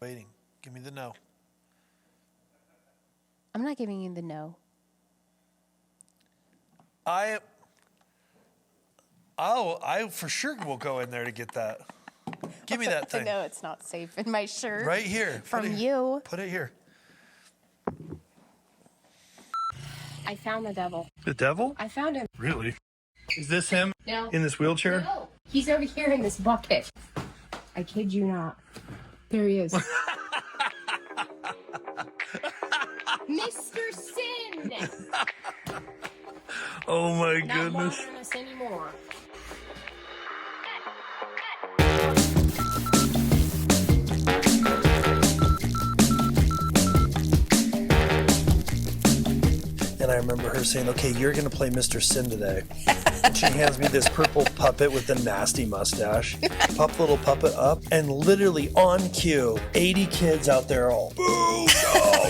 waiting. Give me the no. I'm not giving you the no. I for sure will go in there to get that. Give me that thing. No, it's not safe in my shirt. Right here. From you. Put it here. I found the devil. The devil? I found him. Really? Is this him? No. In this wheelchair? No. He's over here in this bucket. I kid you not. There he is. Mr. Sin! Oh my Not goodness. bothering us anymore. And I remember her saying, okay, you're going to play Mr. Sin today. And she hands me this purple puppet with the nasty mustache. Pop the little puppet up, and literally on cue, 80 kids out there all, boo, no,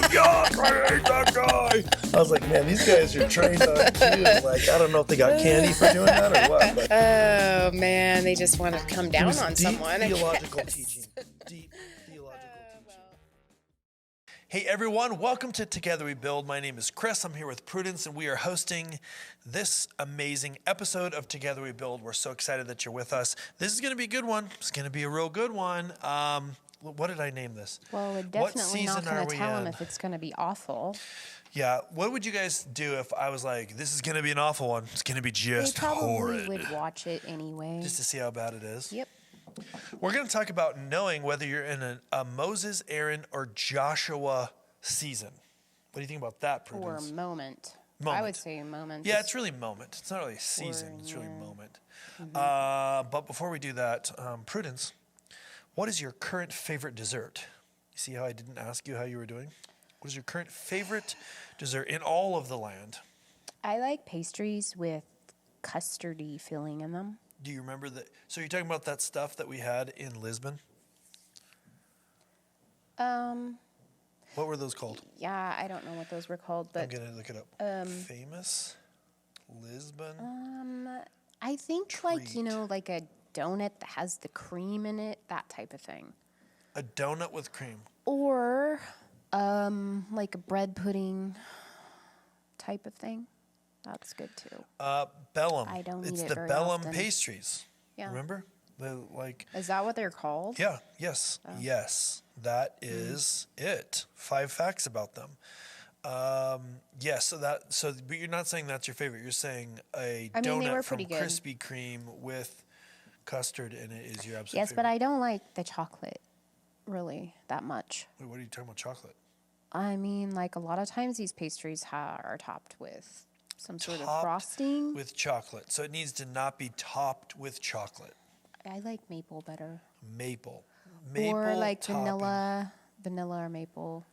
yuck, I hate that guy. I was like, man, these guys are trained on cue. Like, I don't know if they got candy for doing that or what. But Oh, man, they just want to come down on deep someone. theological teaching. Deep theological teaching. Hey everyone, welcome to Together We Build. My name is Chris. I'm here with Prudence, and we are hosting this amazing episode of Together We Build. We're so excited that you're with us. This is going to be a good one. It's going to be a real good one. What did I name this? Well, we're definitely not going to tell them if it's going to be awful. Yeah, what would you guys do if I was like, this is going to be an awful one? It's going to be just horrid. They probably would watch it anyway. Just to see how bad it is? Yep. We're going to talk about knowing whether you're in a Moses, Aaron, or Joshua season. What do you think about that, Prudence? Or moment. I would say moment. Yeah, it's really moment. It's not really a season. It's really moment. Mm-hmm. But before we do that, Prudence, what is your current favorite dessert? You see how I didn't ask you how you were doing? What is your current favorite dessert in all of the land? I like pastries with custardy filling in them. Do you remember that? So you're talking about that stuff that we had in Lisbon? What were those called? Yeah, I don't know what those were called, but I'm going to look it up. Famous Lisbon. I think treat. like a donut that has the cream in it, that type of thing. A donut with cream. Or like a bread pudding type of thing. That's good too. Bellum. I don't It's eat it the very Bellum often. pastries. Yeah. Remember? Is that what they're called? Yeah, yes, yes. That is it. 5 facts about them. Yes, but you're not saying that's your favorite. You're saying they donut were from pretty good. Krispy Kreme with custard in it is your absolute favorite. Yes, but I don't like the chocolate really that much. Wait, what are you talking about, chocolate? I mean, like a lot of times these pastries are topped with some sort of frosting. With chocolate. So it needs to not be topped with chocolate. I like maple better. Maple or like topping. vanilla or maple,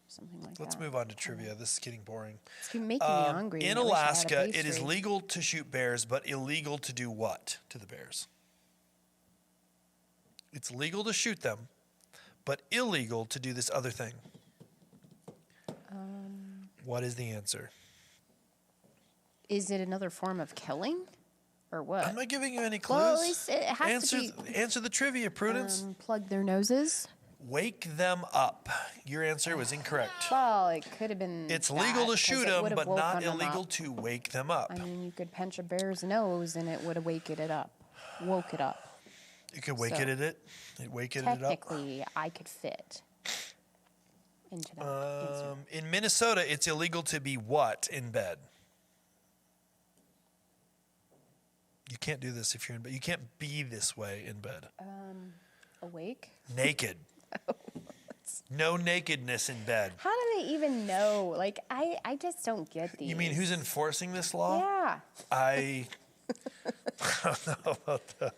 something like that. Let's move on to trivia. This is getting boring. It's making me hungry. In Alaska, it is legal to shoot bears, but illegal to do what to the bears? It's legal to shoot them, but illegal to do this other thing. What is the answer? Is it another form of killing? Or what? I'm not giving you any clues. Well, at least it has to be. Answer the trivia, Prudence. Plug their noses. Wake them up. Your answer was incorrect. Well, it could have been. It's legal to shoot them, but not illegal to wake them up. I mean, you could pinch a bear's nose and it would have woke it up. You could wake it up. Technically, I could fit into that answer. In Minnesota, it's illegal to be what in bed? You can't do this if you're in bed. You can't be this way in bed. Awake? Naked. No nakedness in bed. How do they even know? Like, I just don't get these. You mean who's enforcing this law? Yeah. I don't know about that.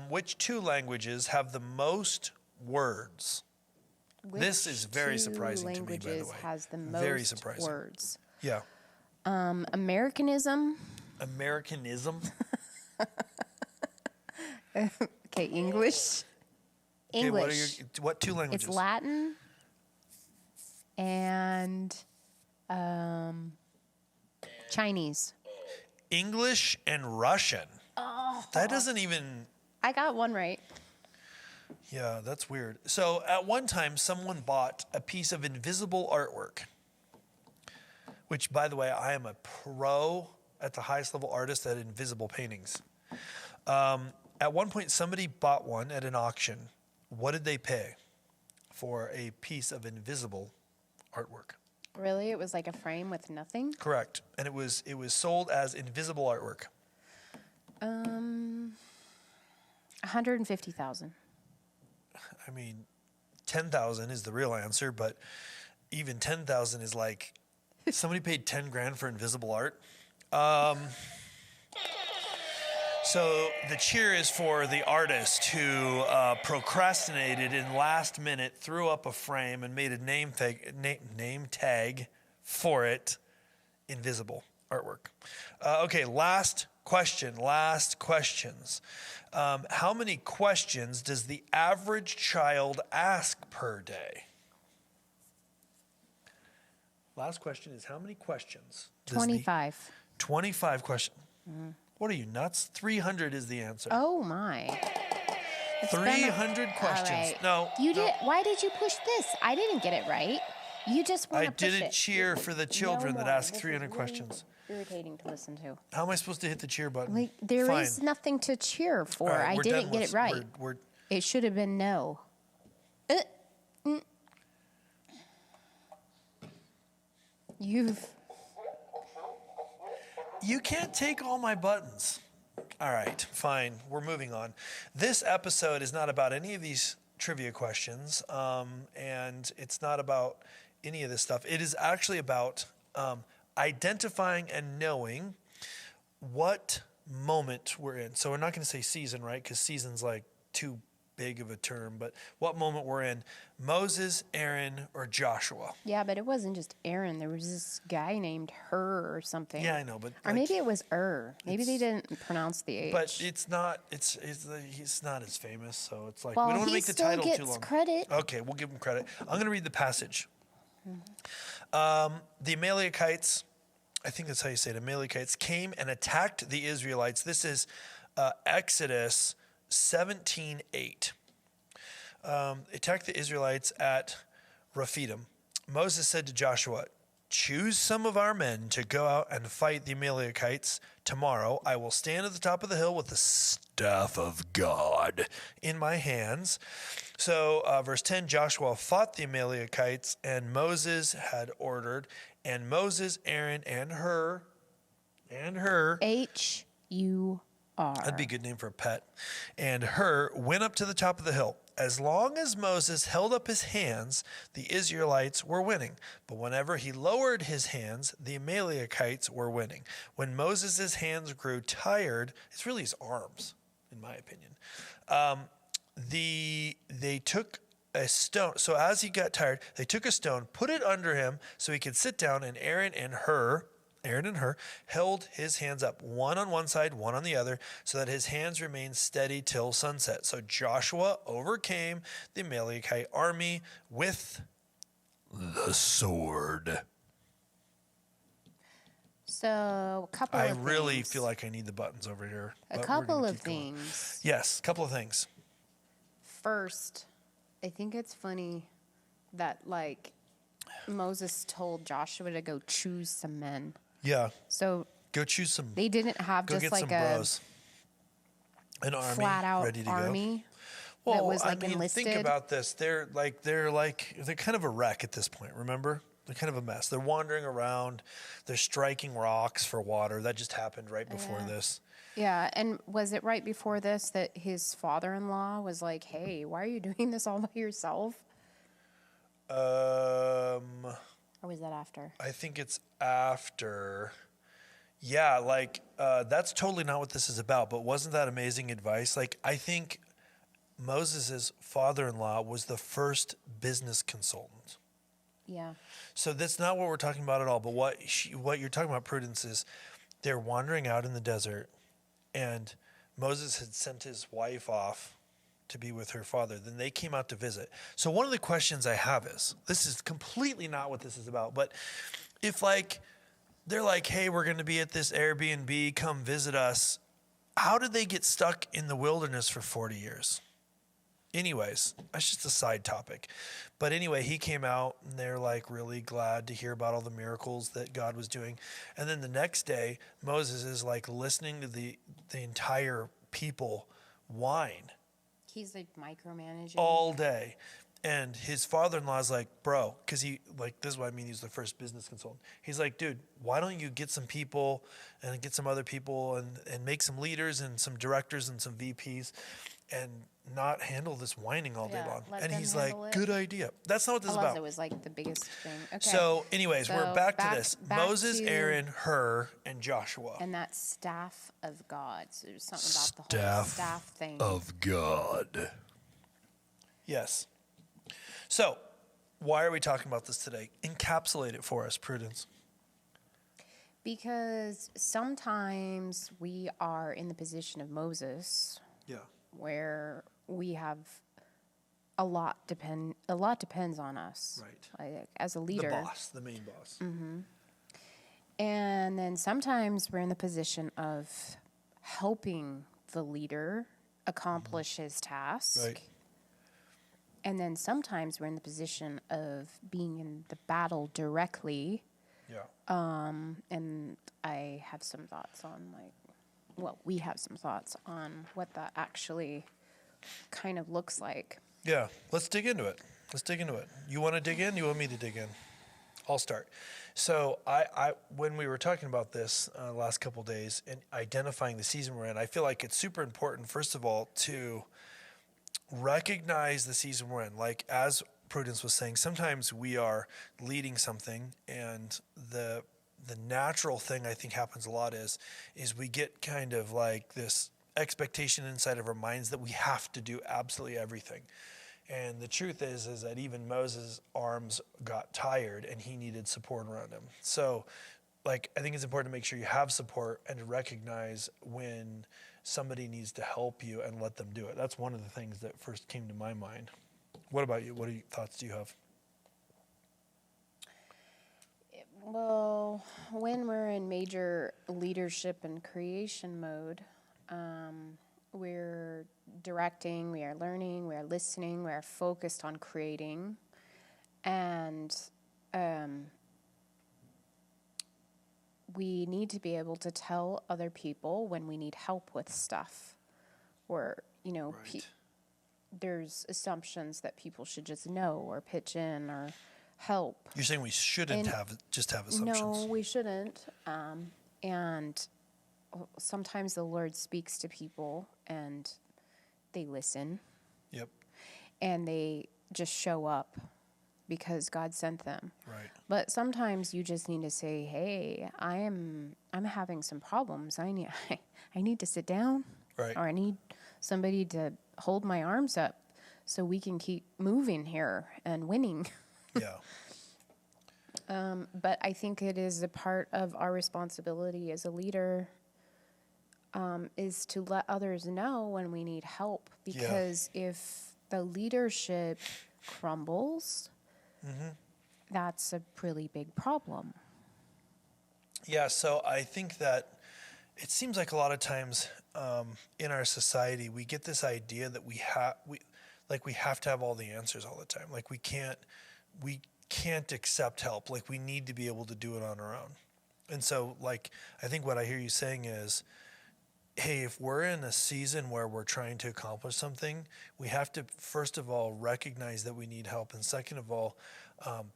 Which two languages have the most words? This is very surprising to me, by the way. Has the most very surprising. words? Yeah. Americanism. Americanism? Okay, English. Okay, English. what two languages? It's Latin and Chinese. English and Russian. Oh. That doesn't even... I got one right. Yeah, that's weird. So at one time, someone bought a piece of invisible artwork, which, by the way, I am a pro at the highest level artist at invisible paintings. At one point, somebody bought one at an auction. What did they pay for a piece of invisible artwork? Really? It was like a frame with nothing? Correct. And it was sold as invisible artwork. 150,000. I mean, 10,000 is the real answer, but even 10,000 is like somebody paid 10 grand for invisible art. So the cheer is for the artist who procrastinated and last minute threw up a frame and made a name tag for it, invisible artwork. Okay, last questions. How many questions does the average child ask per day? Last question is how many questions? 25. 25 questions. What are you, nuts? 300 is the answer. Oh, my. 300 questions. All right. No. Why did you push this? I didn't get it right. You just want I to push it. didn't cheer for the children that ask 300 questions. Irritating to listen to. How am I supposed to hit the cheer button? Like, there Fine. is nothing to cheer for. All right, I we're didn't done get with- it right. we're- It should have been no. You can't take all my buttons. All right, fine. We're moving on. This episode is not about any of these trivia questions, and it's not about any of this stuff. It is actually about identifying and knowing what moment we're in. So we're not going to say season, right? Because season's like too big of a term. But what moment we're in. Moses, Aaron, or Joshua. Yeah, but it wasn't just Aaron. There was this guy named Hur or something. Yeah, I know. But or maybe it was Maybe they didn't pronounce the H. But it's not. He's not as famous. So it's like well, we don't want to he make the still title gets too long. credit. Okay, we'll give him credit. I'm going to read the passage. The Amalekites, I think that's how you say it, Amalekites, came and attacked the Israelites. This is Exodus 17:8. Attacked the Israelites at Rephidim. Moses said to Joshua, "Choose some of our men to go out and fight the Amalekites. Tomorrow I will stand at the top of the hill with the staff of God in my hands." So verse 10, Joshua fought the Amalekites, and Moses had ordered, and Moses, Aaron, and Hur, H-U-R. that'd be a good name for a pet, and Hur went up to the top of the hill. As long as Moses held up his hands, the Israelites were winning. But whenever he lowered his hands, the Amalekites were winning. When Moses' hands grew tired, it's really his arms, in my opinion, they took a stone. So as he got tired, they took a stone, put it under him so he could sit down, and Aaron and Hur held his hands up, one on one side, one on the other, so that his hands remained steady till sunset. So Joshua overcame the Amalekite army with the sword. So, a couple of things. I really feel like I need the buttons over here. A but we're couple gonna of keep going. things. Yes, a couple of things. First, I think it's funny that, like, Moses told Joshua to go choose some men. Yeah. So Go choose some. they didn't have Go just get like some a bros. An army flat out ready to army go. that was like I mean, enlisted. think about this. They're kind of a wreck at this point. Remember, they're kind of a mess. They're wandering around. They're striking rocks for water. That just happened right before this. Yeah, and was it right before this that his father-in-law was like, "Hey, why are you doing this all by yourself?" Or was that after? I think it's after. Yeah, like that's totally not what this is about. But wasn't that amazing advice? Like, I think Moses' father-in-law was the first business consultant. Yeah. So that's not what we're talking about at all. But what you're talking about, Prudence, is they're wandering out in the desert, and Moses had sent his wife off to be with her father. Then they came out to visit. So one of the questions I have is, this is completely not what this is about, but if they're like, "Hey, we're going to be at this Airbnb, come visit us," how did they get stuck in the wilderness for 40 years? anyways, that's just a side topic. But anyway, he came out and they're like really glad to hear about all the miracles that God was doing. And then the next day, Moses is like listening to the entire people whine He's like micromanaging. all day. And his father-in-law is like, bro, because he, like, this is what I mean, he's the first business consultant. He's like, dude, why don't you get some people and get some other people and make some leaders and some directors and some VPs and not handle this whining all day Yeah, long. let And them he's like, handle it. good idea. That's not what this is about. It was like the biggest thing. Okay. So anyways, we're So back to this. back Moses, to- Aaron, Hur, and Joshua. And that staff of God. So there's something about the whole staff thing. Of God. Yes. So, why are we talking about this today? Encapsulate it for us, Prudence. Because sometimes we are in the position of Moses, Yeah. where we have a lot depends on us, Right. like, as a leader. The boss, the main boss. And then sometimes we're in the position of helping the leader accomplish his task. Right. And then sometimes we're in the position of being in the battle directly. Yeah. And I have some thoughts on we have some thoughts on what that actually kind of looks like. Yeah. Let's dig into it. You want to dig in? You want me to dig in? I'll start. So I when we were talking about this last couple of days and identifying the season we're in, I feel like it's super important, first of all, to recognize the season we're in. Like, as Prudence was saying, sometimes we are leading something, and the natural thing I think happens a lot is we get kind of like this expectation inside of our minds that we have to do absolutely everything. And the truth is that even Moses' arms got tired and he needed support around him. So, like, I think it's important to make sure you have support and to recognize when somebody needs to help you and let them do it. That's one of the things that first came to my mind. What about you? What thoughts do you have? Well, when we're in major leadership and creation mode, we're directing, we are learning, we are listening, we are focused on creating. And we need to be able to tell other people when we need help with stuff. Or, Right. there's assumptions that people should just know or pitch in or help. You're saying we shouldn't just have assumptions. No, we shouldn't. And sometimes the Lord speaks to people and they listen. Yep. And they just show up because God sent them. Right. But sometimes you just need to say, "Hey, I'm having some problems. I need to sit down." Right. Or I need somebody to hold my arms up so we can keep moving here and winning. Yeah. But I think it is a part of our responsibility as a leader is to let others know when we need help. Because if the leadership crumbles, that's a really big problem. Yeah, so I think that it seems like a lot of times in our society we get this idea that we have to have all the answers all the time. Like we can't accept help. Like we need to be able to do it on our own. And so, like, I think what I hear you saying is, hey, if we're in a season where we're trying to accomplish something, we have to first of all recognize that we need help, and second of all,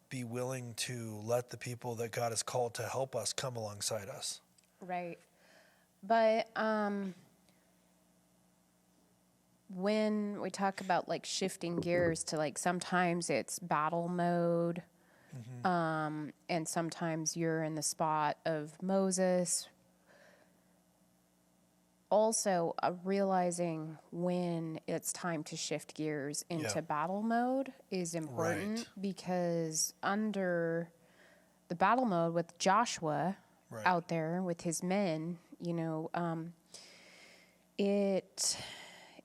be willing to let the people that God has called to help us come alongside us. Right. But when we talk about like shifting gears to like sometimes it's battle mode, and sometimes you're in the spot of Moses. Also, realizing when it's time to shift gears into battle mode is important. Right. Because under the battle mode with Joshua out there with his men,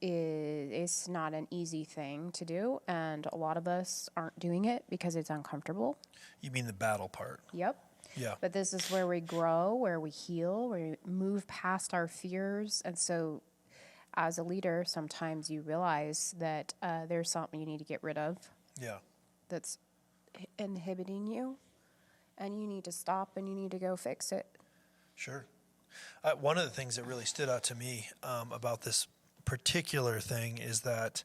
it's not an easy thing to do, and a lot of us aren't doing it because it's uncomfortable. You mean the battle part? Yep. Yeah. But this is where we grow, where we heal, where we move past our fears. And so as a leader, sometimes you realize that there's something you need to get rid of. Yeah. That's inhibiting you, and you need to stop and you need to go fix it. Sure. One of the things that really stood out to me about this particular thing is that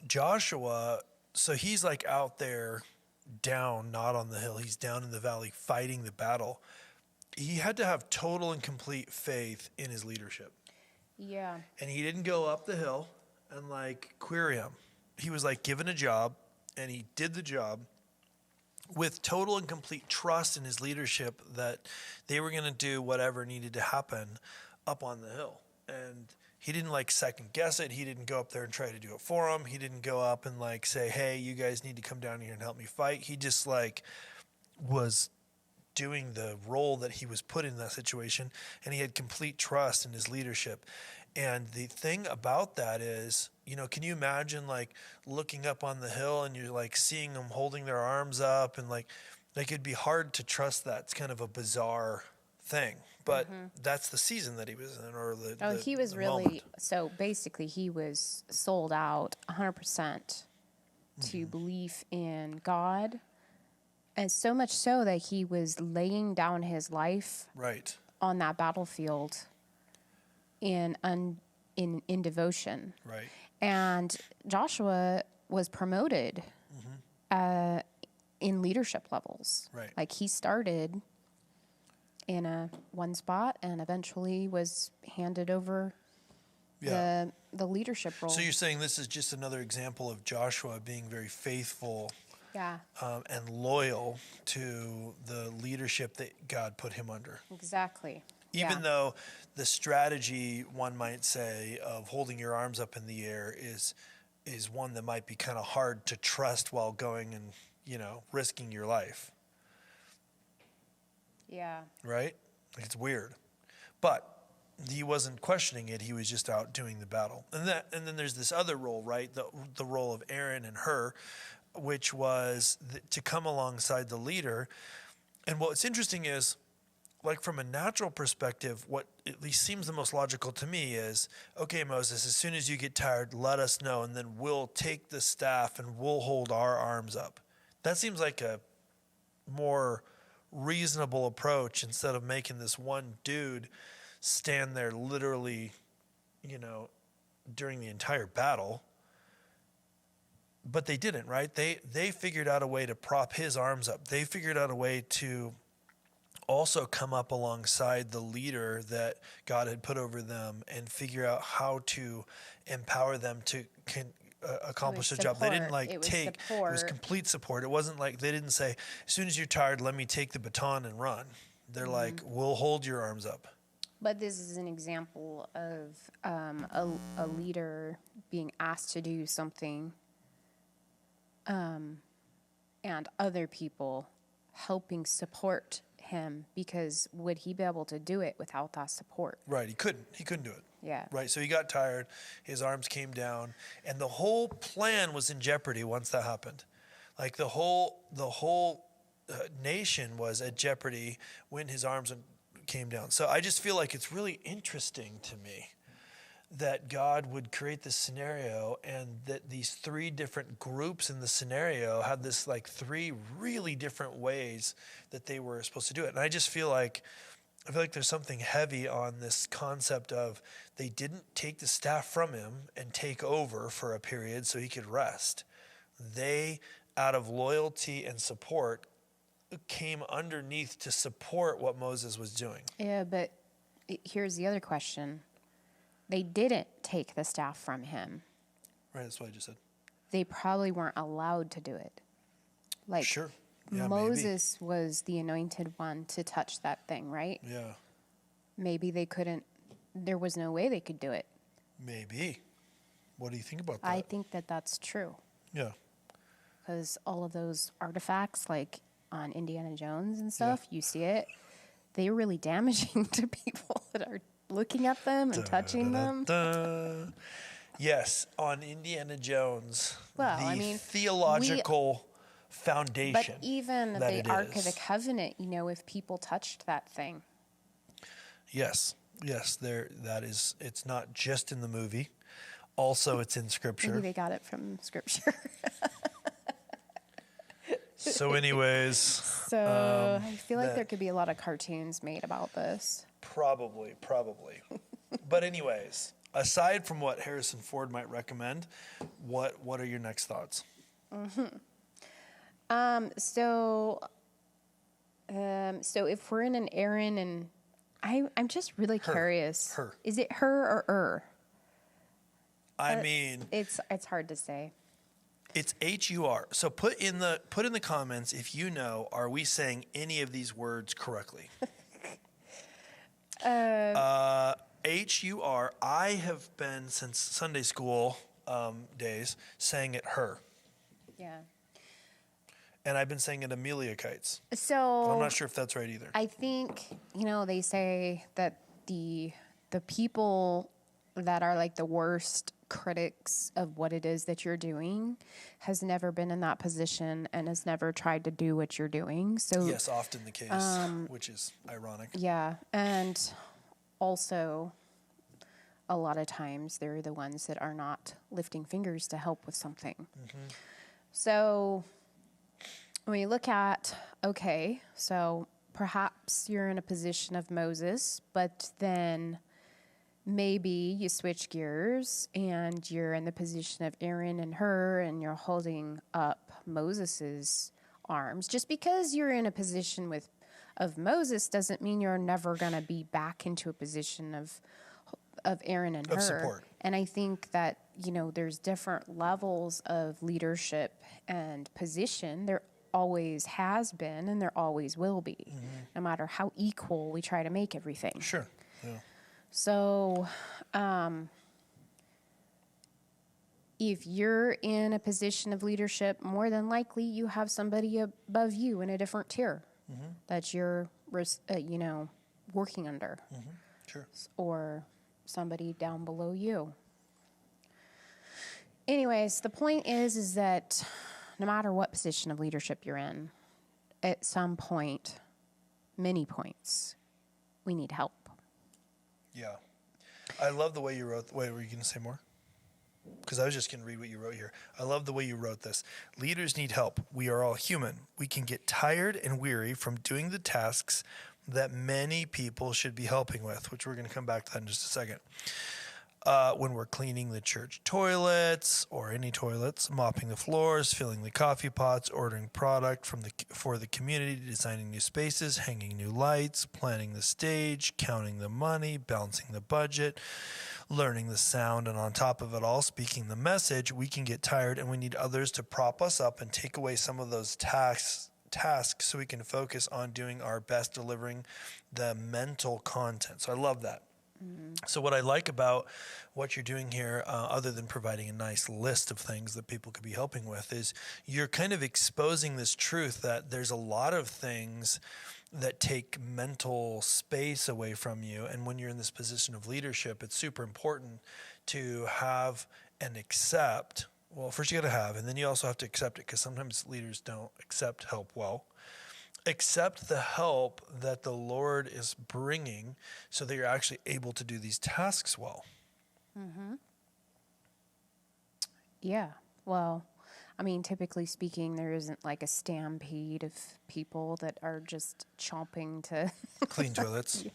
Joshua, so he's like out there down, not on the hill. He's down in the valley fighting the battle. He had to have total and complete faith in his leadership. Yeah. And he didn't go up the hill and like query him. He was like given a job, and he did the job with total and complete trust in his leadership that they were going to do whatever needed to happen up on the hill. And he didn't like second guess it. He didn't go up there and try to do it for him. He didn't go up and like say, hey, you guys need to come down here and help me fight. He just like was doing the role that he was put in that situation, and he had complete trust in his leadership. And the thing about that is, you know, can you imagine like looking up on the hill and you're like seeing them holding their arms up, and like it'd be hard to trust that. It's kind of a bizarre thing, but that's the season that he was in, or he was really moment. So basically he was sold out 100% to belief in God, and so much so that he was laying down his life Right. on that battlefield in devotion. Right. And Joshua was promoted in leadership levels. Right. Like he started in one spot and eventually was handed over Yeah. the leadership role. So you're saying this is just another example of Joshua being very faithful Yeah, and loyal to the leadership that God put him under. exactly. Even though the strategy, one might say, of holding your arms up in the air is one that might be kind of hard to trust while going and, you know, risking your life. Yeah. Right? It's weird. But he wasn't questioning it. He was just out doing the battle. And then there's this other role, right? The role of Aaron and Hur, which was to come alongside the leader. And what's interesting is, like from a natural perspective, what at least seems the most logical to me is, okay, Moses, as soon as you get tired, let us know, and then we'll take the staff and we'll hold our arms up. That seems like a more reasonable approach, instead of making this one dude stand there literally, you know, during the entire battle. But they didn't, right? They figured out a way to prop his arms up. They figured out a way to also come up alongside the leader that God had put over them and figure out how to empower them to accomplish the job. They didn't like it was complete support. It wasn't like they didn't say, as soon as you're tired, let me take the baton and run. They're like, we'll hold your arms up. But this is an example of a leader being asked to do something and other people helping support him, because would he be able to do it without that support? Right, he couldn't do it. Yeah. Right, so he got tired, his arms came down, and the whole plan was in jeopardy once that happened. Like the whole nation was at jeopardy when his arms came down. So I just feel like it's really interesting to me that God would create this scenario, and that these three different groups in the scenario had this like three really different ways that they were supposed to do it. And I feel like there's something heavy on this concept of they didn't take the staff from him and take over for a period so he could rest. They, out of loyalty and support, came underneath to support what Moses was doing. Yeah, but here's the other question. They didn't take the staff from him. Right, that's what I just said. They probably weren't allowed to do it. Like, sure. Yeah, Moses was the anointed one to touch that thing, right? Yeah. Maybe they couldn't, there was no way they could do it. Maybe. What do you think about that? I think that that's true. Yeah. Because all of those artifacts, like on Indiana Jones and stuff, you see it, they're really damaging to people that are looking at them and touching them. Yes, on Indiana Jones, Well, theological foundation. But even the Ark of the Covenant, if people touched that thing. Yes. Yes, it's not just in the movie. Also, it's in Scripture. Maybe they got it from Scripture. So anyways. So I feel like there could be a lot of cartoons made about this. Probably. But anyways, aside from what Harrison Ford might recommend, what are your next thoughts? So if we're in an Aaron and I'm just really curious. Her. Is it her or er? I mean, it's hard to say. It's HUR. So put in the comments if you know, are we saying any of these words correctly? HUR. I have been since Sunday school days saying it her. Yeah. And I've been saying it Amelia Kites. So But I'm not sure if that's right either. I think, they say that the people that are like the worst critics of what it is that you're doing has never been in that position and has never tried to do what you're doing. So yes, often the case, which is ironic. Yeah. And also a lot of times they're the ones that are not lifting fingers to help with something. Mm-hmm. So when you look at, okay, so perhaps you're in a position of Moses, but then maybe you switch gears and you're in the position of Aaron and her, and you're holding up Moses's arms. Just because you're in a position of Moses doesn't mean you're never going to be back into a position of Aaron and her. Support. And I think that, there's different levels of leadership and position. There always has been and there always will be, no matter how equal we try to make everything. Sure. Yeah. So, if you're in a position of leadership, more than likely you have somebody above you in a different tier that you're, working under. Mm-hmm. Sure. Or somebody down below you. Anyways, the point is that no matter what position of leadership you're in, at some point, many points, we need help. Yeah. I love the way you wrote. Wait, were you going to say more? Because I was just going to read what you wrote here. I love the way you wrote this. Leaders need help. We are all human. We can get tired and weary from doing the tasks that many people should be helping with, which we're going to come back to that in just a second. When we're cleaning the church toilets or any toilets, mopping the floors, filling the coffee pots, ordering product for the community, designing new spaces, hanging new lights, planning the stage, counting the money, balancing the budget, learning the sound, and on top of it all, speaking the message, we can get tired and we need others to prop us up and take away some of those tasks so we can focus on doing our best, delivering the mental content. So I love that. So what I like about what you're doing here, other than providing a nice list of things that people could be helping with, is you're kind of exposing this truth that there's a lot of things that take mental space away from you. And when you're in this position of leadership, it's super important to have and accept. Well, first you got to have, and then you also have to accept it, because sometimes leaders don't accept help well. Accept the help that the Lord is bringing so that you're actually able to do these tasks well. Mm-hmm. Yeah. Well, typically speaking, there isn't like a stampede of people that are just chomping to clean toilets.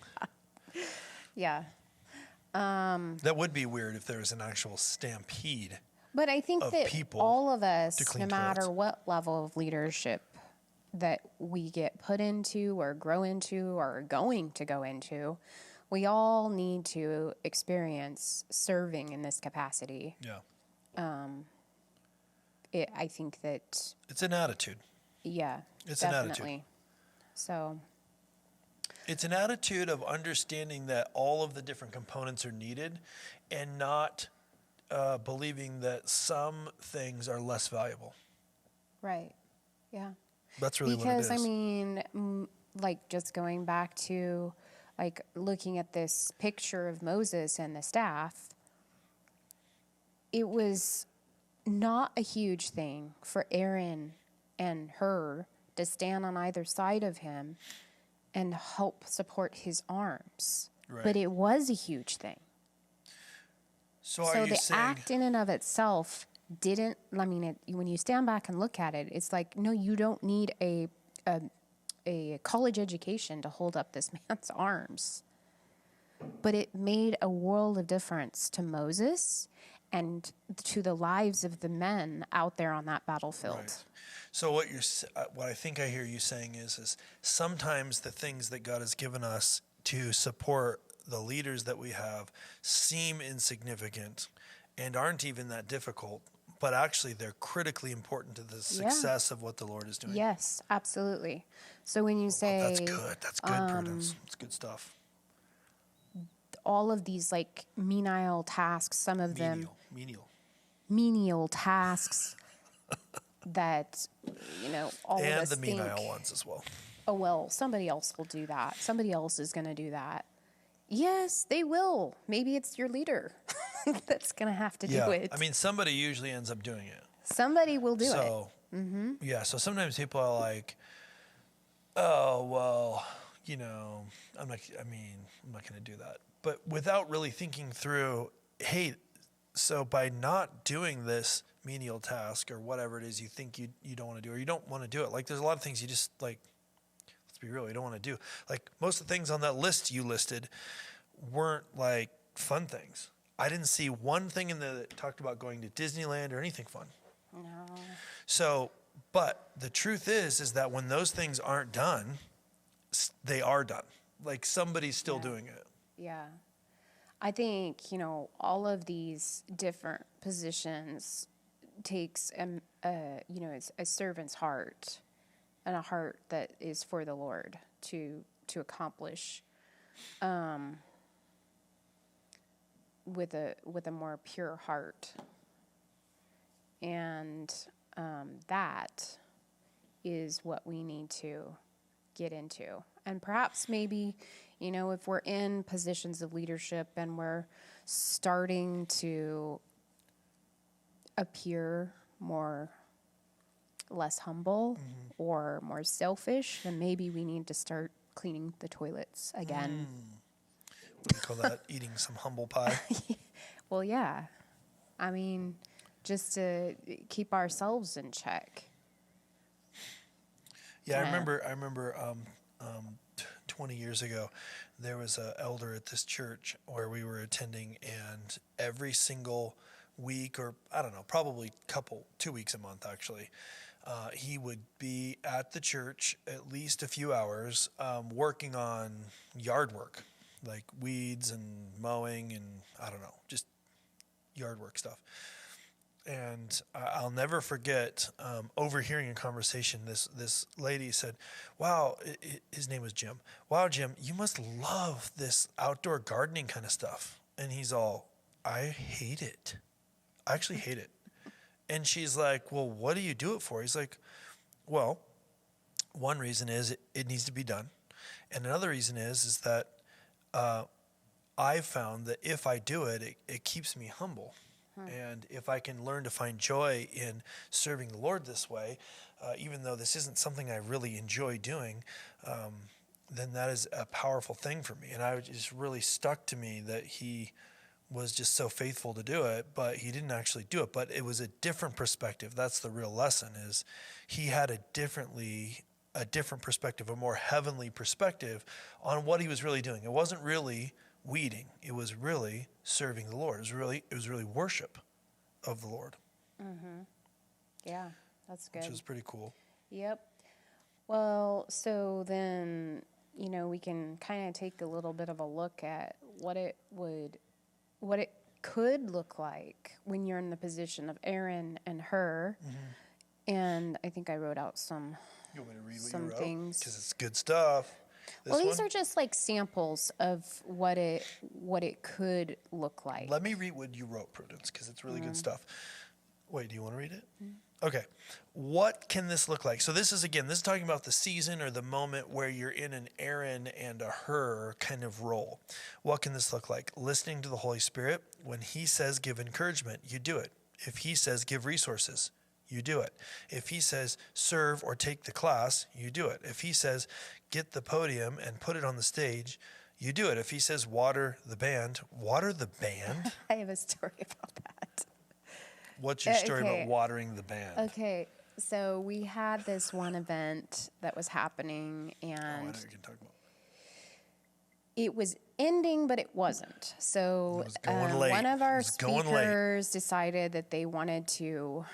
Yeah. That would be weird if there was an actual stampede. But I think that all of us, no matter toilets. what level of leadership that we get put into or grow into or are going to go into, we all need to experience serving in this capacity. Yeah. I think that it's an attitude. Yeah, it's definitely. An attitude. So it's an attitude of understanding that all of the different components are needed and not believing that some things are less valuable. Right. Yeah. That's really because, what it is. Like just going back to like looking at this picture of Moses and the staff, it was not a huge thing for Aaron and her to stand on either side of him and help support his arms. Right. But it was a huge thing. So So are you the saying... act in and of itself didn't, I mean, when you stand back and look at it, it's like, no, you don't need a college education to hold up this man's arms. But it made a world of difference to Moses and to the lives of the men out there on that battlefield. Right. So what I think I hear you saying is sometimes the things that God has given us to support the leaders that we have seem insignificant and aren't even that difficult, but actually they're critically important to the success of what the Lord is doing. Yes, absolutely. So when you say... that's good. That's good, Prudence. It's good stuff. all of these like menial tasks, some of them menial tasks that, all of us think. And the menial ones as well. Oh, well, somebody else will do that. Somebody else is going to do that. Yes, they will. Maybe it's your leader that's going to have to do it. I mean, somebody usually ends up doing it. Somebody will do it. So, so sometimes people are like, oh, well, I'm not going to do that. But without really thinking through, hey, so by not doing this menial task or whatever it is you think you don't want to do, or you don't want to do it, like there's a lot of things you just like, let's be real, you don't want to do. Like most of the things on that list you listed weren't like fun things. I didn't see one thing in there that talked about going to Disneyland or anything fun. No. So, but the truth is that when those things aren't done, they are done. Like somebody's still doing it. Yeah. I think, all of these different positions takes, it's a servant's heart and a heart that is for the Lord to accomplish with a more pure heart. And that is what we need to get into. And perhaps maybe, if we're in positions of leadership and we're starting to appear less humble or more selfish, then maybe we need to start cleaning the toilets again. What do you call that? Eating some humble pie? Well, yeah. I mean, just to keep ourselves in check. Yeah, I remember 20 years ago, there was an elder at this church where we were attending, and every single week, or I don't know, probably 2 weeks a month actually, he would be at the church at least a few hours working on yard work, like weeds and mowing and I don't know, just yard work stuff. And I'll never forget overhearing a conversation. This lady said, wow, his name was Jim. Wow, Jim, you must love this outdoor gardening kind of stuff. And he's all, I hate it. I actually hate it. And she's like, well, what do you do it for? He's like, well, one reason is it needs to be done. And another reason is that I've found that if I do it, it keeps me humble. And if I can learn to find joy in serving the Lord this way, even though this isn't something I really enjoy doing, then that is a powerful thing for me. And it just really stuck to me that he was just so faithful to do it, but he didn't actually do it. But it was a different perspective. That's the real lesson, is he had a different perspective, a more heavenly perspective on what he was really doing. It wasn't really weeding. It was really serving the Lord. It was really worship of the Lord. Mm-hmm. Yeah, that's good. Which was pretty cool. Yep. Well, so then, we can kind of take a little bit of a look at what it could look like when you're in the position of Aaron and Hur. Mm-hmm. And I think I wrote out some You want me to read what some you wrote? things. Because it's good stuff. These are just like samples of what it could look like. Let me read what you wrote, Prudence, because it's really good stuff. Wait, do you want to read it? Okay. What can this look like? So this is talking about the season or the moment where you're in an Aaron and a Hur kind of role. What can this look like? Listening to the Holy Spirit. When he says give encouragement, you do it. If he says give resources, you do it. If he says serve or take the class, you do it. If he says get the podium and put it on the stage, you do it. If he says water the band, water the band? I have a story about that. What's your story Okay. about watering the band? Okay, so we had this one event that was happening, Oh, I know and what you can talk about. it was ending, but it wasn't. So It was going late. one of It our was going late. speakers decided that they wanted to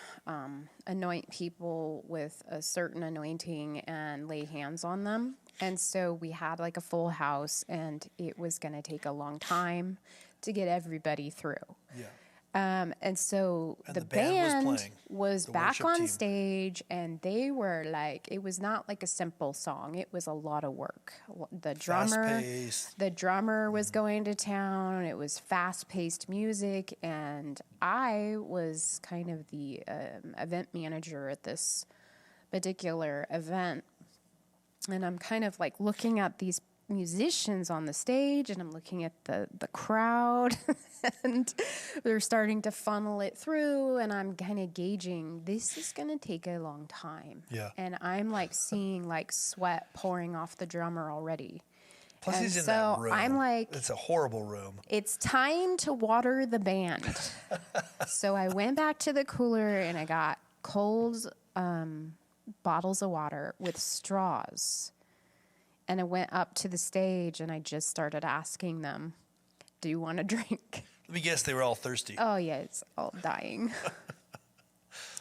anoint people with a certain anointing and lay hands on them. And so we had like a full house, and it was going to take a long time to get everybody through. Yeah. And so And the the band was band playing, was the back worship on team. stage, and they were like, it was not like a simple song. It was a lot of work. Fast-paced. The drummer was going to town. It was fast-paced music, and I was kind of the event manager at this particular event. And I'm kind of like looking at these musicians on the stage, and I'm looking at the crowd, and they're starting to funnel it through, and I'm kind of gauging, this is going to take a long time. Yeah. And I'm like seeing like sweat pouring off the drummer already. Plus, And he's in so that room. I'm like, it's a horrible room. it's time to water the band. So I went back to the cooler, and I got cold bottles of water with straws. And I went up to the stage, and I just started asking them, do you want a drink? Let me guess, they were all thirsty. Oh, yeah, it's all dying.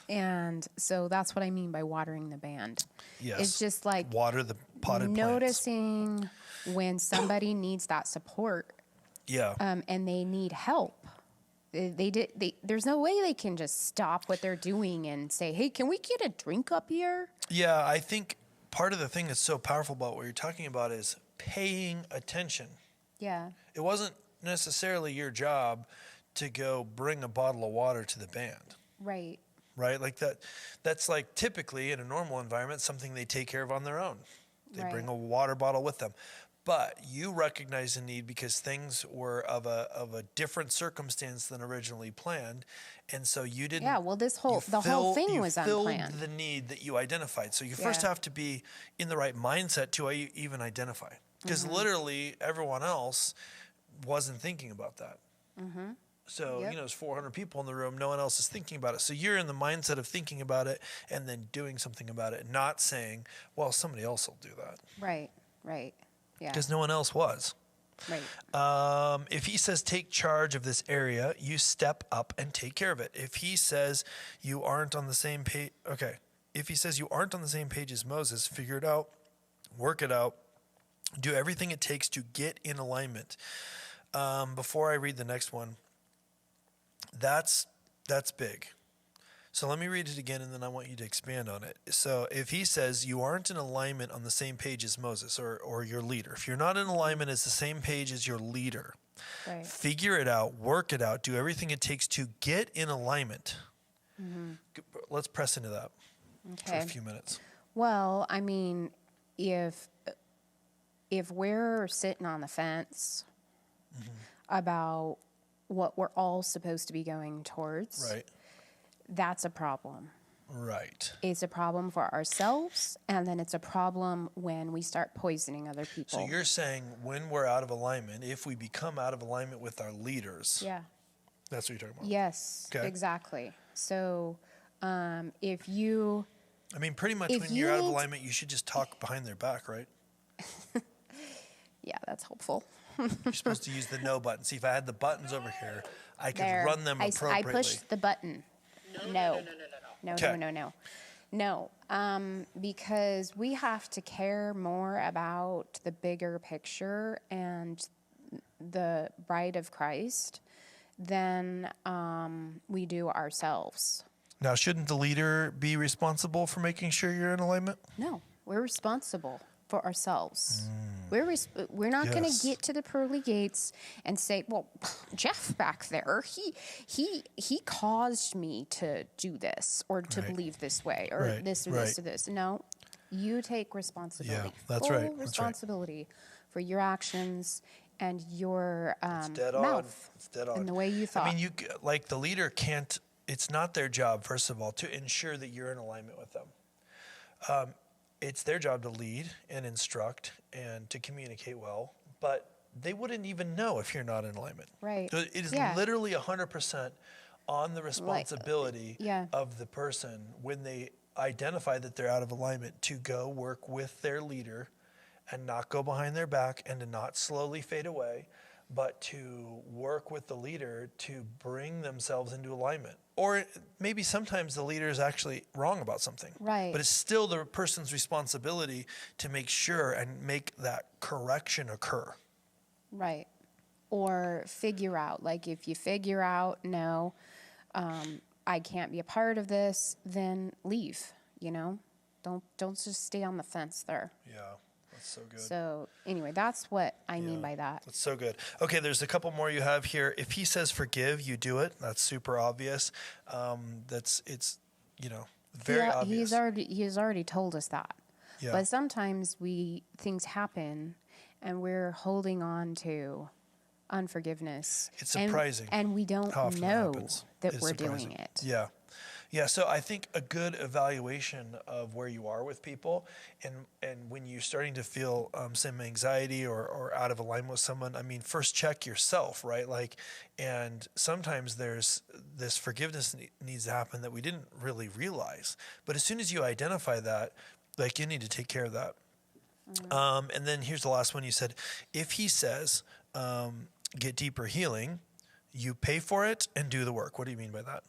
And so that's what I mean by watering the band. Yes. It's just like water the potted plants. noticing when somebody needs that support, Yeah. and they need help. There's no way they can just stop what they're doing and say, hey, can we get a drink up here? Yeah, I think part of the thing that's so powerful about what you're talking about is paying attention. Yeah. It wasn't necessarily your job to go bring a bottle of water to the band, Right. right? Like that's like typically in a normal environment, something they take care of on their own. They Right. bring a water bottle with them. But you recognize the need because things were of a different circumstance than originally planned, and so you didn't. Yeah, well, the whole thing was unplanned. Filled the need that you identified. So you first Yeah. have to be in the right mindset to even identify, because literally everyone else wasn't thinking about that. Mm-hmm. So Yep. there's 400 people in the room. No one else is thinking about it. So you're in the mindset of thinking about it and then doing something about it, not saying, "Well, somebody else will do that," Right. Right. Yeah. because no one else was. Right. If he says take charge of this area, you step up and take care of it. If he says you aren't on the same page, okay. If he says you aren't on the same page as Moses, figure it out, work it out, do everything it takes to get in alignment. Before I read the next one, that's big. So let me read it again, and then I want you to expand on it. So if he says you aren't in alignment on the same page as Moses or your leader, if you're not in alignment as the same page as your leader, Right. figure it out, work it out, do everything it takes to get in alignment. Mm-hmm. Let's press into that for Okay. a few minutes. Well, I mean, if we're sitting on the fence about what we're all supposed to be going towards, Right. that's a problem. Right. It's a problem for ourselves, and then it's a problem when we start poisoning other people. So you're saying when we're out of alignment, if we become out of alignment with our leaders, Yeah. that's what you're talking about? Yes, Okay. exactly. So if you... I mean, pretty much If when you you're out of need- alignment, you should just talk behind their back, right? Yeah, that's helpful. You're supposed to use the no button. See, if I had the buttons over here, I could There. run them I appropriately. pushed the button. No. Okay. No, because we have to care more about the bigger picture and the bride of Christ than we do ourselves. Now, shouldn't the leader be responsible for making sure you're in alignment? No, we're responsible for ourselves. We're not going Yes. to get to the pearly gates and say, well, Jeff back there, he caused me to do this or to Right. believe this way or Right, this or right. this or this. No, you take responsibility. Yeah, that's Full right, that's right. responsibility for your actions and your Dead on. mouth It's dead on. and the way you thought. I mean, like the leader can't. It's not their job, first of all, to ensure that you're in alignment with them. It's their job to lead and instruct and to communicate well, but they wouldn't even know if you're not in alignment. Right. So it is Yeah. literally 100% on the responsibility yeah. of the person when they identify that they're out of alignment to go work with their leader and not go behind their back and to not slowly fade away, but to work with the leader to bring themselves into alignment. Or maybe sometimes the leader is actually wrong about something. Right. But it's still the person's responsibility to make sure and make that correction occur. Right. Or figure out, like if you figure out, no, I can't be a part of this, then leave, you know? Don't just stay on the fence there. Yeah, that's so good. So anyway, that's what I mean by that. That's so good. Okay, there's a couple more you have here. If he says forgive, you do it. That's super obvious. It's very obvious. He's already told us that. Yeah. But sometimes things happen and we're holding on to unforgiveness. It's surprising. And we don't know that It's we're surprising. doing it. Yeah. Yeah, so I think a good evaluation of where you are with people and when you're starting to feel some anxiety or out of alignment with someone, I mean, first check yourself, right? And sometimes there's this forgiveness needs to happen that we didn't really realize. But as soon as you identify that, you need to take care of that. Mm-hmm. And then here's the last one you said, if he says, get deeper healing, you pay for it and do the work. What do you mean by that?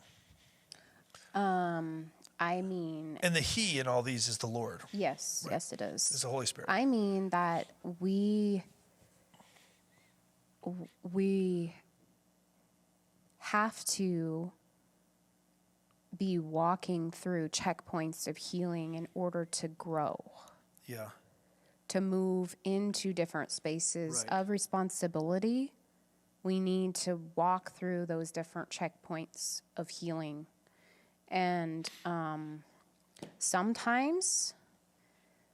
I mean... And the he in all these is the Lord. Yes, right? yes it is. It's the Holy Spirit. I mean that we have to be walking through checkpoints of healing in order to grow. Yeah. To move into different spaces of responsibility, we need to walk through those different checkpoints of healing. And sometimes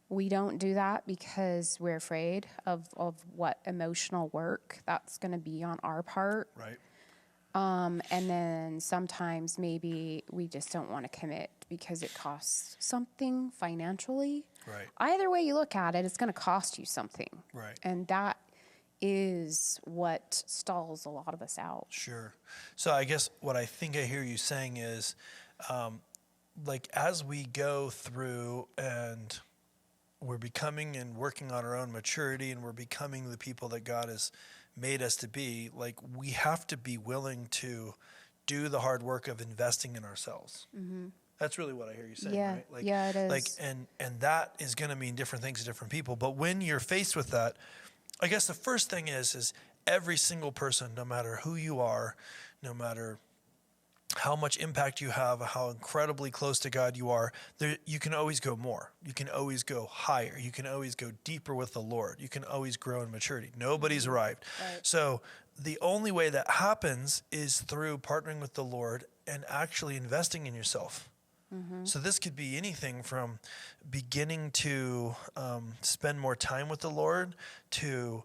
we don't do that because we're afraid of what emotional work that's going to be on our part. Right. And then sometimes maybe we just don't want to commit because it costs something financially. Right. Either way you look at it, it's going to cost you something. Right. And that is what stalls a lot of us out. Sure. So I guess what I think I hear you saying is, as we go through and we're becoming and working on our own maturity and we're becoming the people that God has made us to be, we have to be willing to do the hard work of investing in ourselves. Mm-hmm. That's really what I hear you saying, right? Yeah, it is. And that is going to mean different things to different people. But when you're faced with that, I guess the first thing is every single person, no matter who you are, no matter how much impact you have, how incredibly close to God you are, you can always go more. You can always go higher. You can always go deeper with the Lord. You can always grow in maturity. Nobody's arrived. Right. So the only way that happens is through partnering with the Lord and actually investing in yourself. Mm-hmm. So this could be anything from beginning to spend more time with the Lord, to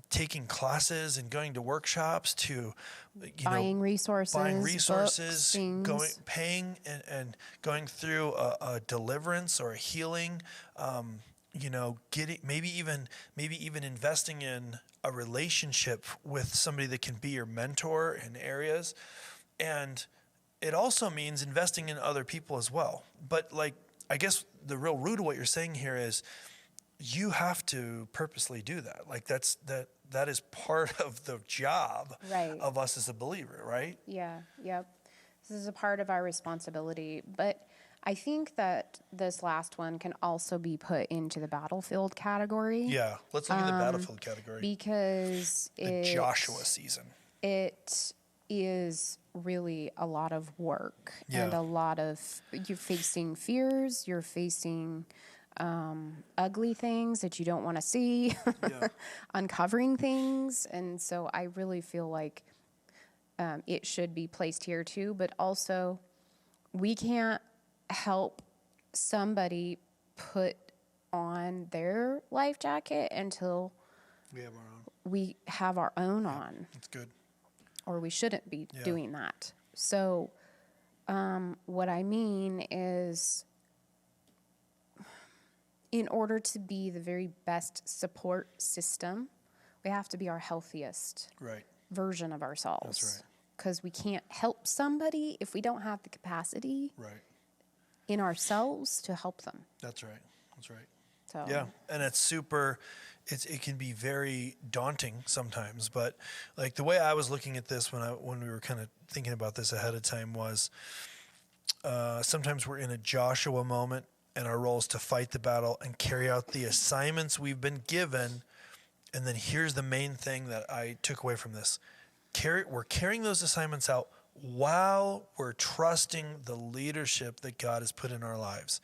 taking classes and going to workshops, to buying resources, books, paying and going through a deliverance or a healing. Getting maybe even investing in a relationship with somebody that can be your mentor in areas, and it also means investing in other people as well. But I guess the real root of what you're saying here is you have to purposely do that. That is part of the job of us as a believer, right? Yeah, yep. This is a part of our responsibility. But I think that this last one can also be put into the battlefield category. Yeah, let's look at the battlefield category. Because the Joshua season. It is really a lot of work and a lot of, you're facing fears, you're facing ugly things that you don't want to see, uncovering things. And so I really feel like it should be placed here too, but also we can't help somebody put on their life jacket until we have our own on. That's good. Or we shouldn't be doing that. So what I mean is, in order to be the very best support system, we we have to be our healthiest Right. version of ourselves. That's right. Because we can't help somebody if we don't have the capacity Right. in ourselves to help them. That's right. That's right. So Yeah, and it can be very daunting sometimes, but like the way I was looking at this when we were kind of thinking about this ahead of time was sometimes we're in a Joshua moment, and our role is to fight the battle and carry out the assignments we've been given. And then here's the main thing that I took away from this. We're carrying those assignments out while we're trusting the leadership that God has put in our lives.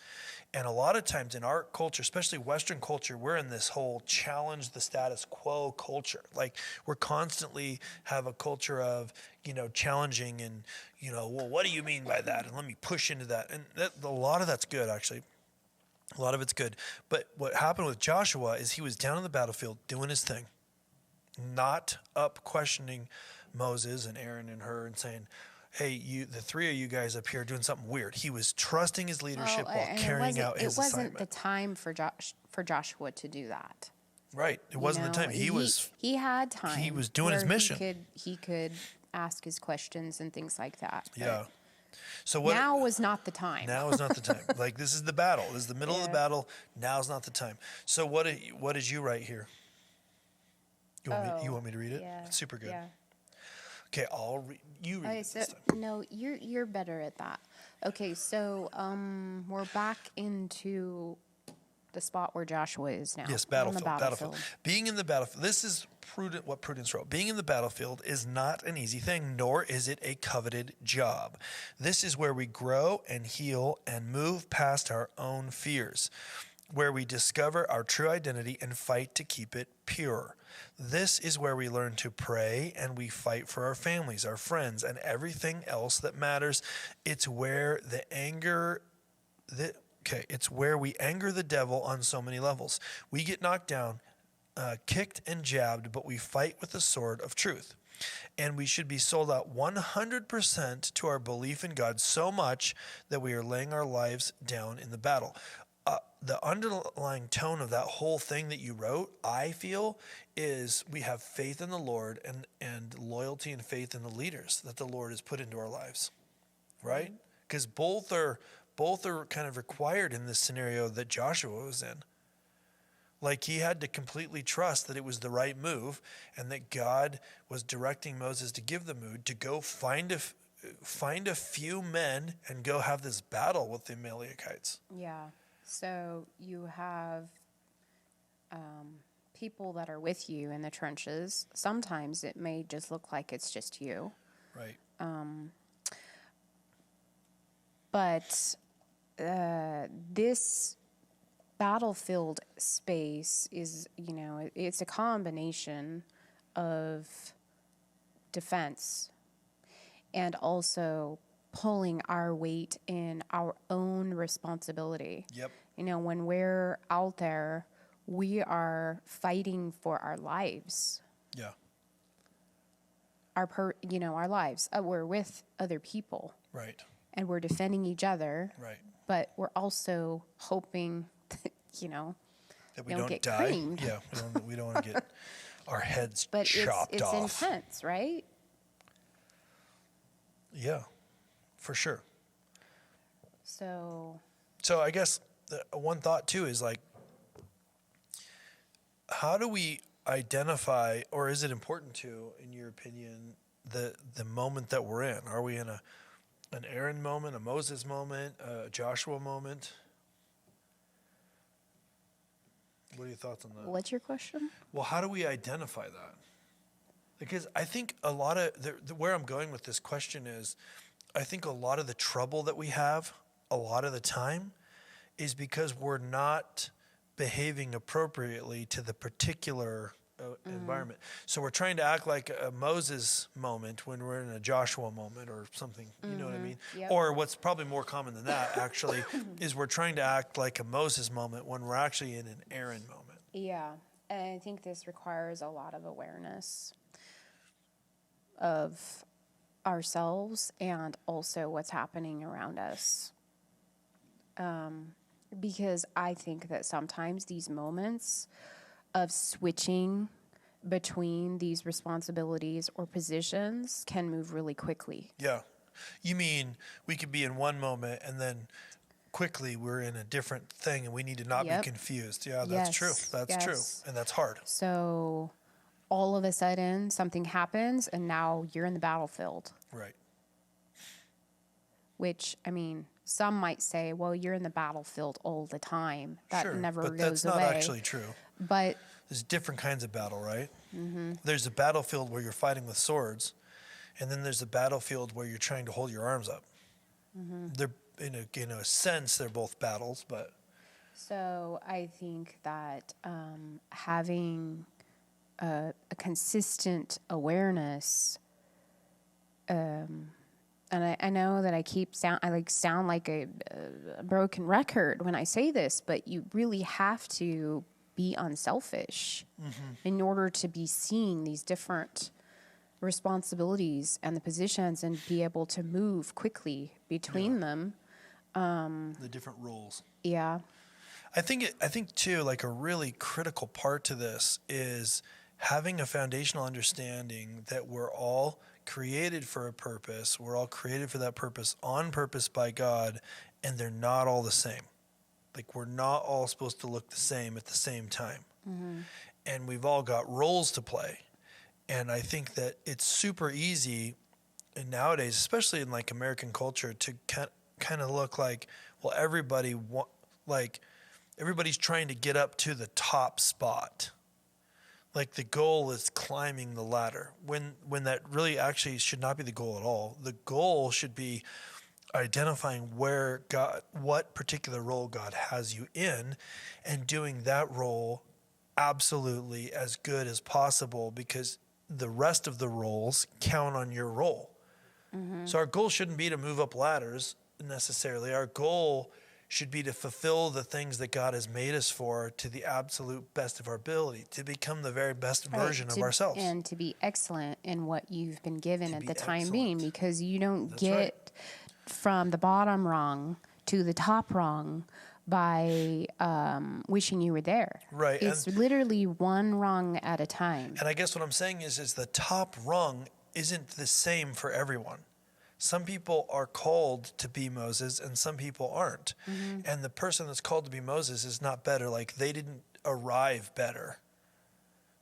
And a lot of times in our culture, especially Western culture, we're in this whole challenge the status quo culture. Like we're constantly have a culture of, challenging and, well, what do you mean by that? And let me push into that. And a lot of that's good, actually. A lot of it's good. But what happened with Joshua is he was down on the battlefield doing his thing, not up questioning Moses and Aaron and her and saying, hey, the three of you guys up here are doing something weird. He was trusting his leadership while carrying out his assignment. It wasn't the time for Joshua to do that. Right. It wasn't the time. He had time. He was doing his mission. He could ask his questions and things like that. Yeah. So now was not the time. Now is not the time. Like this is the battle. This is the middle of the battle. Now's not the time. So what did you write here? You want me to read it? Yeah. It's super good. Yeah. Okay, you read it this time. No, you're better at that. Okay, so we're back into the spot where Joshua is now. Yes, battlefield. Being in the battlefield. This is what Prudence wrote. Being in the battlefield is not an easy thing, nor is it a coveted job. This is where we grow and heal and move past our own fears, where we discover our true identity and fight to keep it pure. This is where we learn to pray and we fight for our families, our friends, and everything else that matters. It's where it's where we anger the devil on so many levels. We get knocked down, kicked and jabbed, but we fight with the sword of truth. And we should be sold out 100% to our belief in God so much that we are laying our lives down in the battle. The underlying tone of that whole thing that you wrote, I feel, is we have faith in the Lord and loyalty and faith in the leaders that the Lord has put into our lives, right? Because both are kind of required in this scenario that Joshua was in. Like he had to completely trust that it was the right move and that God was directing Moses to give the move to go find a few men and go have this battle with the Amalekites. Yeah. So you have people that are with you in the trenches. Sometimes it may just look like it's just you. Right. But this battlefield space is, it's a combination of defense and also pulling our weight in our own responsibility. Yep. When we're out there, we are fighting for our lives. Yeah. Our lives. We're with other people. Right. And we're defending each other. Right. But we're also hoping that, that we don't get die. creamed. Yeah. We don't want to get our heads but chopped off. It's intense, right? Yeah. For sure. So I guess one thought too is like, how do we identify, or is it important to, in your opinion, the moment that we're in? Are we in an Aaron moment, a Moses moment, a Joshua moment? What are your thoughts on that? what's your question? Well, how do we identify that? Because I think a lot of where I'm going with this question is, I think a lot of the trouble that we have a lot of the time is because we're not behaving appropriately to the particular environment. So we're trying to act like a Moses moment when we're in a Joshua moment or something, you know what I mean? Yep. Or what's probably more common than that actually is we're trying to act like a Moses moment when we're actually in an Aaron moment. Yeah. And I think this requires a lot of awareness of ourselves and also what's happening around us. Because I think that sometimes these moments of switching between these responsibilities or positions can move really quickly. Yeah. You mean we could be in one moment and then quickly we're in a different thing and we need to not be confused. Yeah, that's true. That's true. And that's hard. So all of a sudden something happens and now you're in the battlefield. Right. Which, I mean, some might say, well, you're in the battlefield all the time. That never but goes that's not away. actually true. But there's different kinds of battle, right? There's a battlefield where you're fighting with swords, and then there's a battlefield where you're trying to hold your arms up. They're in a sense they're both battles, but so I think that having a consistent awareness, and I know that I sound like a broken record when I say this, but you really have to be unselfish in order to be seeing these different responsibilities and the positions and be able to move quickly between them. The different roles. Yeah. I think too, like a really critical part to this is having a foundational understanding that we're all created for a purpose. We're all created for that purpose on purpose by God, and they're not all the same. Like we're not all supposed to look the same at the same time. And we've all got roles to play. And I think that it's super easy and nowadays, especially in like American culture, to kind of look like, well, everybody's trying to get up to the top spot. Like the goal is climbing the ladder when that really actually should not be the goal at all. The goal should be identifying what particular role God has you in and doing that role absolutely as good as possible, because the rest of the roles count on your role. So our goal shouldn't be to move up ladders necessarily. Our goal should be to fulfill the things that God has made us for to the absolute best of our ability, to become the very best version of ourselves. And to be excellent in what you've been given at the time being, because you don't get from the bottom rung to the top rung by wishing you were there. Right. It's literally one rung at a time. And I guess what I'm saying is the top rung isn't the same for everyone. Some people are called to be Moses and some people aren't. And the person that's called to be Moses is not better. Like they didn't arrive better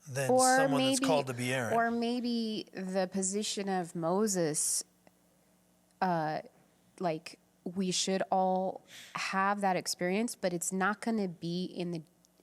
than someone that's called to be Aaron. Or maybe the position of Moses, like we should all have that experience, but it's not going to be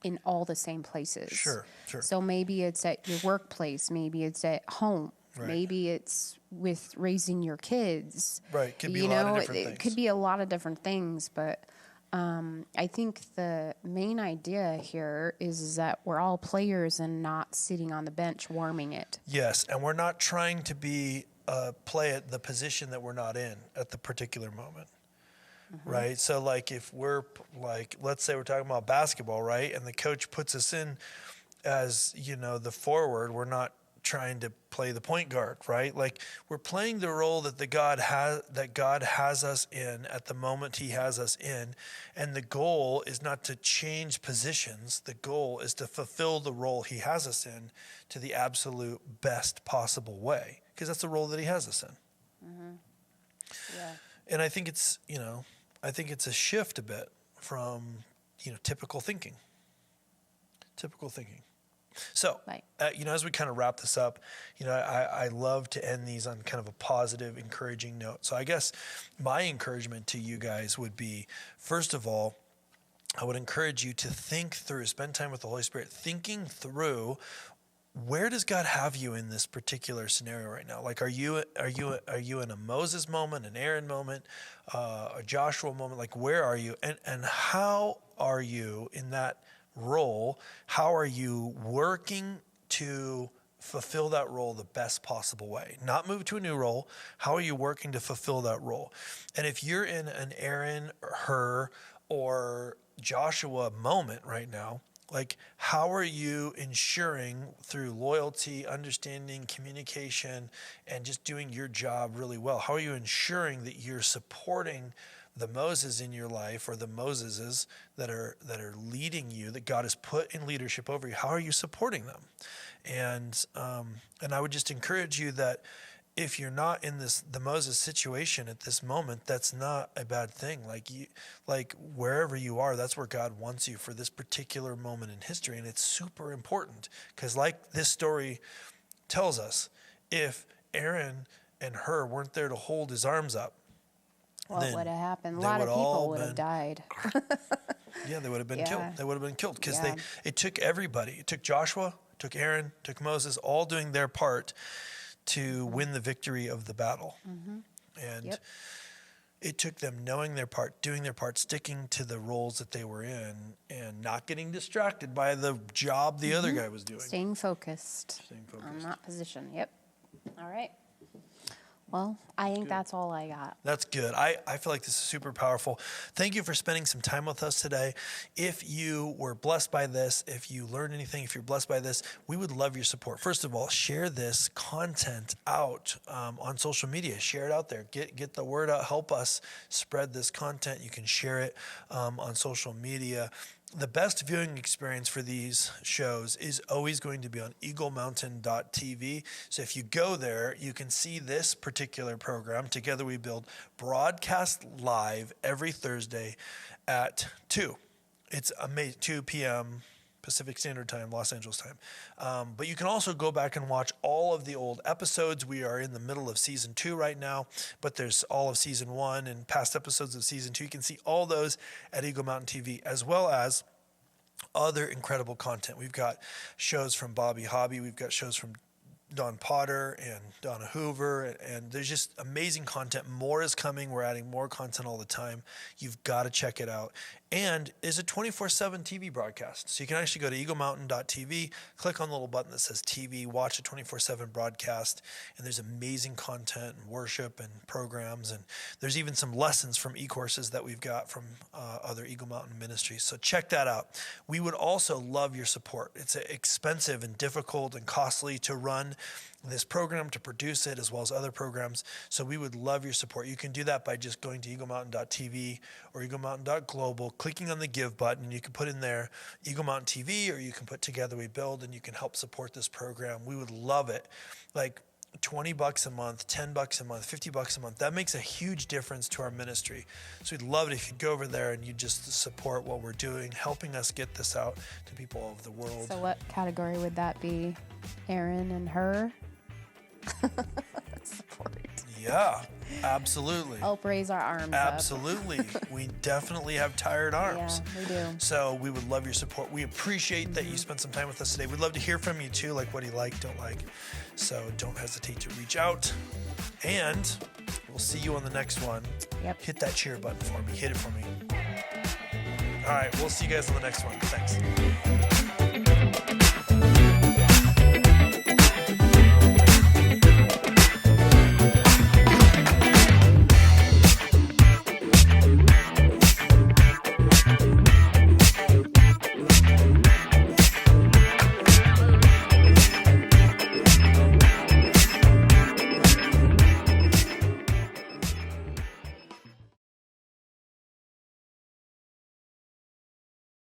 in all the same places. Sure. So maybe it's at your workplace, maybe it's at home. Right. Maybe it's with raising your kids. Right. Could be a lot of different things. It could be a lot of different things, but I think the main idea here is that we're all players and not sitting on the bench warming it. Yes, and we're not trying to play at the position that we're not in at the particular moment. Right? So like if we're like, let's say we're talking about basketball, right? And the coach puts us in as, the forward, we're not trying to play the point guard, right? Like we're playing the role that God has us in at the moment he has us in. And the goal is not to change positions. The goal is to fulfill the role he has us in to the absolute best possible way, because that's the role that he has us in. Yeah. And I think it's, a shift a bit from, typical thinking. So, right. As we kind of wrap this up, I love to end these on kind of a positive, encouraging note. So I guess my encouragement to you guys would be, first of all, I would encourage you to think through, spend time with the Holy Spirit, thinking through, where does God have you in this particular scenario right now? Like, are you in a Moses moment, an Aaron moment, a Joshua moment? Like, where are you? And how are you in that role? How are you working to fulfill that role the best possible way? Not move to a new role. How are you working to fulfill that role? And if you're in an Aaron, Hur, or Joshua moment right now, like, how are you ensuring through loyalty, understanding, communication, and just doing your job really well? How are you ensuring that you're supporting the Moses in your life, or the Moseses that are leading you, that God has put in leadership over you, how are you supporting them? And I would just encourage you that if you're not in the Moses situation at this moment, that's not a bad thing. Like wherever you are, that's where God wants you for this particular moment in history. And it's super important because, like this story tells us, if Aaron and Hur weren't there to hold his arms up, what would have happened? A lot of people would have died. Yeah, they would have been killed. They would have been killed because it took everybody. It took Joshua, took Aaron, took Moses, all doing their part to win the victory of the battle. And it took them knowing their part, doing their part, sticking to the roles that they were in, and not getting distracted by the job the other guy was doing. Staying focused. On that position. Yep. All right. Well, I think that's all I got. That's good. I feel like this is super powerful. Thank you for spending some time with us today. If you were blessed by this, if you learned anything, if you're blessed by this, we would love your support. First of all, share this content out on social media. Share it out there. Get the word out. Help us spread this content. You can share it on social media. The best viewing experience for these shows is always going to be on eaglemountain.tv. So if you go there, you can see this particular program, Together We Build, broadcast live every Thursday at 2. It's 2 p.m. Pacific Standard Time, Los Angeles time. But you can also go back and watch all of the old episodes. We are in the middle of season 2 right now, but there's all of season 1 and past episodes of season 2. You can see all those at Eagle Mountain TV, as well as other incredible content. We've got shows from Bobby Hobby. We've got shows from Don Potter and Donna Hoover, and there's just amazing content. More is coming. We're adding more content all the time. You've got to check it out. And it's a 24/7 TV broadcast. So you can actually go to eaglemountain.tv, click on the little button that says TV, watch a 24/7 broadcast, and there's amazing content and worship and programs. And there's even some lessons from e-courses that we've got from other Eagle Mountain ministries. So check that out. We would also love your support. It's expensive and difficult and costly to run this program, to produce it, as well as other programs. So we would love your support. You can do that by just going to eaglemountain.tv or eaglemountain.global, clicking on the give button, and you can put in there Eagle Mountain TV, or you can put Together We Build, and you can help support this program. We would love it. Like $20 a month, $10 a month, $50 a month. That makes a huge difference to our ministry. So we'd love it if you'd go over there and you just support what we're doing, helping us get this out to people all over the world. So what category would that be? Aaron and Hur? Support. Yeah, absolutely. Help raise our arms Absolutely. We definitely have tired arms. Yeah, we do. So we would love your support. We appreciate that you spent some time with us today. We'd love to hear from you too, like what do you like, don't like. So don't hesitate to reach out. And we'll see you on the next one. Yep. Hit that cheer button for me. Hit it for me. All right, we'll see you guys on the next one. Thanks.